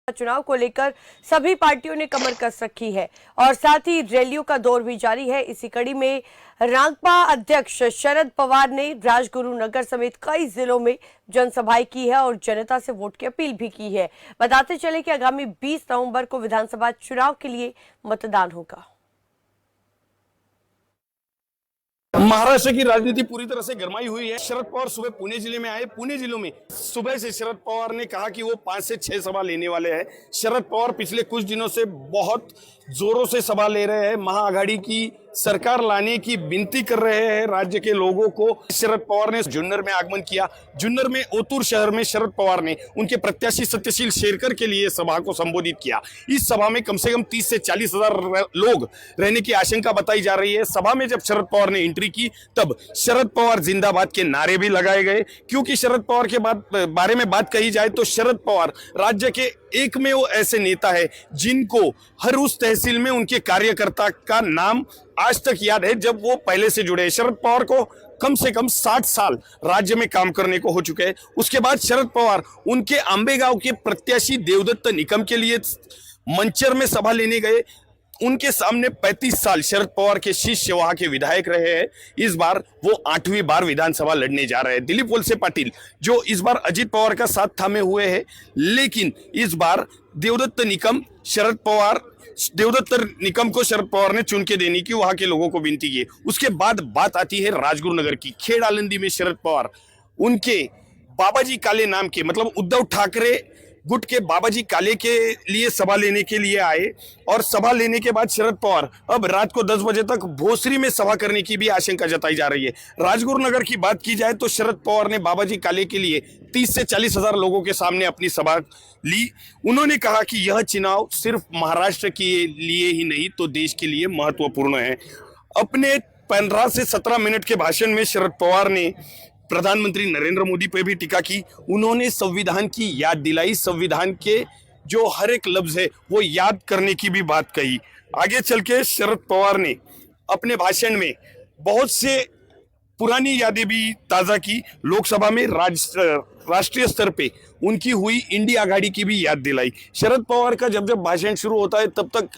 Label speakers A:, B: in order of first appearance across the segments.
A: चुनाव को लेकर सभी पार्टियों ने कमर कस रखी है और साथ ही रैलियों का दौर भी जारी है। इसी कड़ी में रांगपा अध्यक्ष शरद पवार ने राजगुरुनगर समेत कई जिलों में जनसभाएं की है और जनता से वोट की अपील भी की है। बताते चले कि आगामी 20 नवंबर को विधानसभा चुनाव के लिए मतदान होगा।
B: महाराष्ट्र की राजनीति पूरी तरह से गरमाई हुई है। शरद पवार सुबह पुणे जिले में आए। पुणे जिले में सुबह से शरद पवार ने कहा कि वो 5 से 6 सभा लेने वाले हैं। शरद पवार पिछले कुछ दिनों से बहुत जोरों से सभा ले रहे हैं। महाआघाड़ी की सरकार लाने की विनती कर रहे हैं राज्य के लोगों को। शरद पवार ने जुन्नर में आगमन किया। जुन्नर में ओतूर शहर में शरद पवार ने उनके प्रत्याशी सत्यशील शेरकर के लिए सभा को संबोधित किया। इस सभा में कम से कम 30 से 40 हजार लोग रहने की आशंका बताई जा रही है। सभा में जब शरद पवार ने एंट्री की तब शरद पवार जिंदाबाद के नारे भी लगाए गए, क्योंकि शरद पवार के बारे में बात कही जाए तो शरद पवार राज्य के एकमेव ऐसे नेता है जिनको हर उस तहसील में उनके कार्यकर्ता का नाम आज तक याद है जब वो पहले से जुड़े। शरद पवार को कम से कम 60 साल राज्य में काम करने को हो चुके हैं। उसके बाद शरद पवार उनके आंबेगांव के प्रत्याशी देवदत्त निकम के लिए मंचर में सभा लेने गए। उनके सामने 35 साल शरद पवार के शिष्य वहां के विधायक रहे हैं। इस बार वो 8वीं बार विधानसभा लड़ने जा रहे हैं। दिलीप वलसे पाटिल जो इस बार अजित पवार का साथ थामे हुए हैं, लेकिन इस बार देवदत्त निकम को शरद पवार ने चुन के देने की वहां के लोगों को विनती की। उसके बाद बात आती है राजगुरुनगर की। खेड़ आलंदी में शरद पवार उनके बाबाजी काले नाम के मतलब उद्धव ठाकरे गुट के बाबाजी काले के लिए सभा लेने के लिए आए और सभा लेने के बाद शरद पवार अब रात को 10 बजे तक भोसरी में सभा करने की भी आशंका जताई जा रही है। राजगुरुनगर की बात की जाए तो शरद पवार ने बाबाजी काले के लिए 30 से 40 हजार लोगों के सामने अपनी सभा ली। उन्होंने कहा कि यह चुनाव सिर्फ महाराष्ट्र के लिए ही नहीं तो देश के लिए महत्वपूर्ण है। अपने 15 से 17 मिनट के भाषण में शरद पवार ने प्रधानमंत्री नरेंद्र मोदी पे भी टीका की। उन्होंने संविधान की याद दिलाई। संविधान के जो हर एक लफ्ज है वो याद करने की भी बात कही। आगे चल के शरद पवार ने अपने भाषण में बहुत से पुरानी यादें भी ताज़ा की। लोकसभा में राष्ट्रीय स्तर पे उनकी हुई इंडिया आघाड़ी की भी याद दिलाई। शरद पवार का जब भाषण शुरू होता है तब तक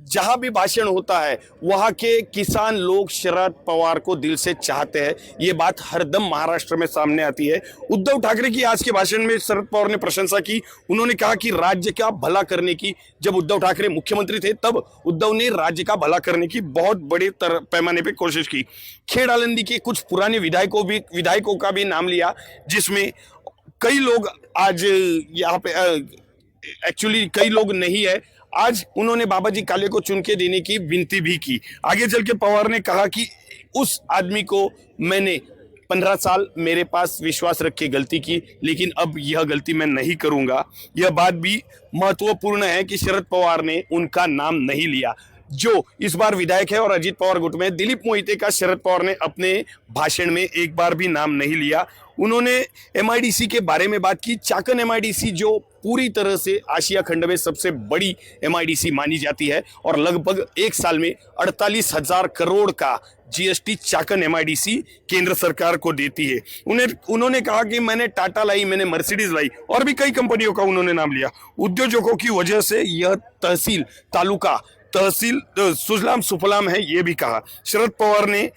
B: जहां भी भाषण होता है वहां के किसान लोग शरद पवार को दिल से चाहते हैं। ये बात हरदम महाराष्ट्र में सामने आती है। उद्धव ठाकरे की आज के भाषण में शरद पवार ने प्रशंसा की। उन्होंने कहा कि राज्य का भला करने की, जब उद्धव ठाकरे मुख्यमंत्री थे तब उद्धव ने राज्य का भला करने की बहुत बड़े पैमाने पर कोशिश की। खेड़ आलंदी के कुछ पुराने विधायकों का भी नाम लिया, जिसमें कई लोग आज यहाँ पे एक्चुअली कई लोग नहीं है। आज उन्होंने बाबाजी काले को चुन के देने की विनती भी की। आगे चल के पवार ने कहा कि उस आदमी को मैंने 15 साल मेरे पास विश्वास रख के गलती की, लेकिन अब यह गलती मैं नहीं करूंगा। यह बात भी महत्वपूर्ण है कि शरद पवार ने उनका नाम नहीं लिया जो इस बार विधायक है और अजित पवार गुट में। दिलीप मोहिते का शरद पवार ने अपने भाषण में एक बार भी नाम नहीं लिया। उन्होंने एमआईडीसी के बारे में बात की। चाकन एमआईडीसी जो पूरी तरह से आशिया खंड में सबसे बड़ी एमआईडीसी मानी जाती है और लगभग एक साल में 48,000 करोड़ का जीएसटी चाकन एमआईडीसी केंद्र सरकार को देती है। उन्होंने कहा कि मैंने टाटा लाई, मैंने मर्सिडीज लाई और भी कई कंपनियों का उन्होंने नाम लिया। उद्योजकों की वजह से यह तहसील सुजलाम सुफलाम है, ये भी कहा। शरद पवार ने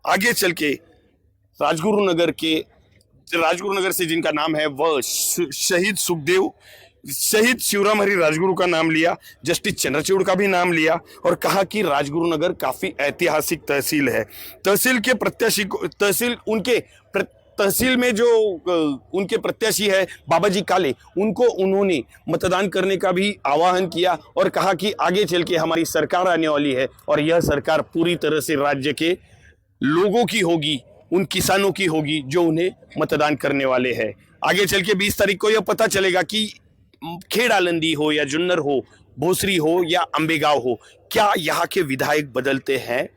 B: आगे चल के राजगुरुनगर से जिनका नाम है वह शहीद शिवराम हरी राजगुरु का नाम लिया। जस्टिस चंद्रचूड़ का भी नाम लिया और कहा कि राजगुरुनगर काफी ऐतिहासिक तहसील है। तहसील में जो उनके प्रत्याशी है बाबाजी काले, उनको उन्होंने मतदान करने का भी आह्वान किया और कहा कि आगे चल के हमारी सरकार आने वाली है और यह सरकार पूरी तरह से राज्य के लोगों की होगी, उन किसानों की होगी जो उन्हें मतदान करने वाले हैं। आगे चल के 20 तारीख को यह पता चलेगा कि खेड़ आलंदी हो या जुन्नर हो, भोसरी हो या अंबेगांव हो, क्या यहाँ के विधायक बदलते हैं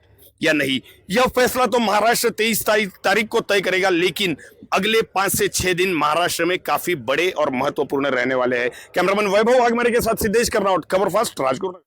B: या नहीं। यह फैसला तो महाराष्ट्र 23 तारीख को तय करेगा, लेकिन अगले 5 से 6 दिन महाराष्ट्र में काफी बड़े और महत्वपूर्ण रहने वाले हैं। कैमरामैन वैभव वाघमारे के साथ सिद्धेश कर्नावट, खबर फास्ट, राजगुरु।